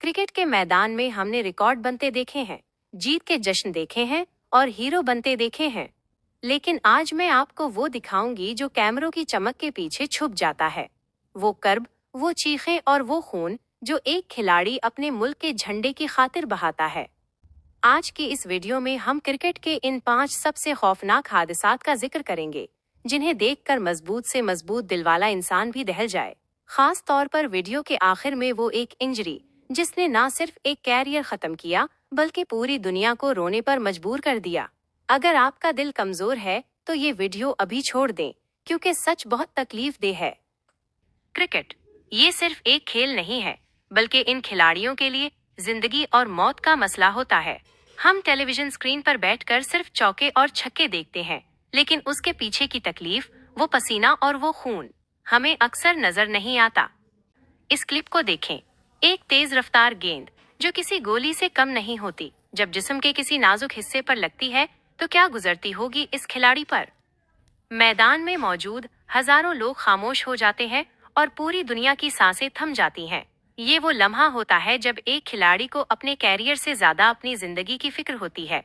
Cricket के मैदान में हमने रिकॉर्ड बनते देखे हैं, जीत के जश्न देखे हैं और हीरो बनते देखे हैं। लेकिन आज मैं आपको वो दिखाऊंगी जो कैमरों की चमक के पीछे छुप जाता है। वो कर्ब, वो चीखें और वो खून जो एक खिलाड़ी अपने मुल्क के झंडे की खातिर बहाता है। आज की इस वीडियो में हम क्रिकेट के इन 5 सबसे खौफनाक हादसात का जिक्र करेंगे, जिन्हें देखकर मजबूत से मजबूत दिलवाला इंसान भी दहल जाए। खास तौर पर वीडियो के आखिर में वो एक इंजरी जिसने ना सिर्फ एक कैरियर खत्म किया बल्कि पूरी दुनिया को रोने पर मजबूर कर दिया। अगर आपका दिल कमजोर है तो ये वीडियो अभी छोड़ दें, क्योंकि सच बहुत तकलीफ दे है। क्रिकेट ये सिर्फ एक खेल नहीं है, बल्कि इन खिलाड़ियों के लिए जिंदगी और मौत का मसला होता है। हम टेलीविजन स्क्रीन पर बैठकर सिर्फ चौके और छक्के देखते हैं, लेकिन उसके पीछे की तकलीफ, वो पसीना और वो खून हमें अक्सर नजर नहीं आता। इस क्लिप को देखें। एक तेज रफ्तार गेंद जो किसी गोली से कम नहीं होती, जब जिस्म के किसी नाजुक हिस्से पर लगती है तो क्या गुजरती होगी इस खिलाड़ी पर। मैदान में मौजूद हजारों लोग खामोश हो जाते हैं और पूरी दुनिया की सांसें थम जाती हैं। ये वो लम्हा होता है जब एक खिलाड़ी को अपने कैरियर से ज्यादा अपनी जिंदगी की फिक्र होती है।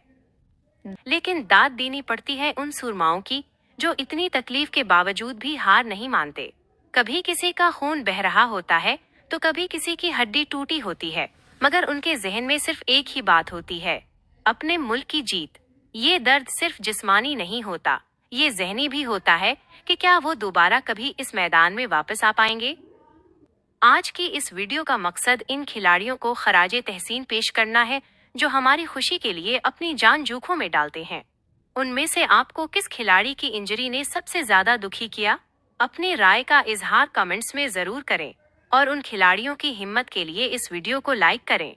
लेकिन दाद देनी पड़ती है उन सूरमाओं की जो इतनी तकलीफ के बावजूद भी हार नहीं मानते। कभी किसी का खून बह रहा होता है तो कभी किसी की हड्डी टूटी होती है, मगर उनके जहन में सिर्फ एक ही बात होती है, अपने मुल्क की जीत। ये दर्द सिर्फ जिस्मानी नहीं होता, ये जहनी भी होता है कि क्या वो दोबारा कभी इस मैदान में वापस आ पाएंगे। आज की इस वीडियो का मकसद इन खिलाड़ियों को खराजे तहसीन पेश करना है जो हमारी खुशी के लिए अपनी जान जोखों में डालते हैं। उनमें से आपको किस खिलाड़ी की इंजरी ने सबसे ज्यादा दुखी किया? अपनी राय का इजहार कमेंट्स में जरूर करें और उन खिलाड़ियों की हिम्मत के लिए इस वीडियो को लाइक करें।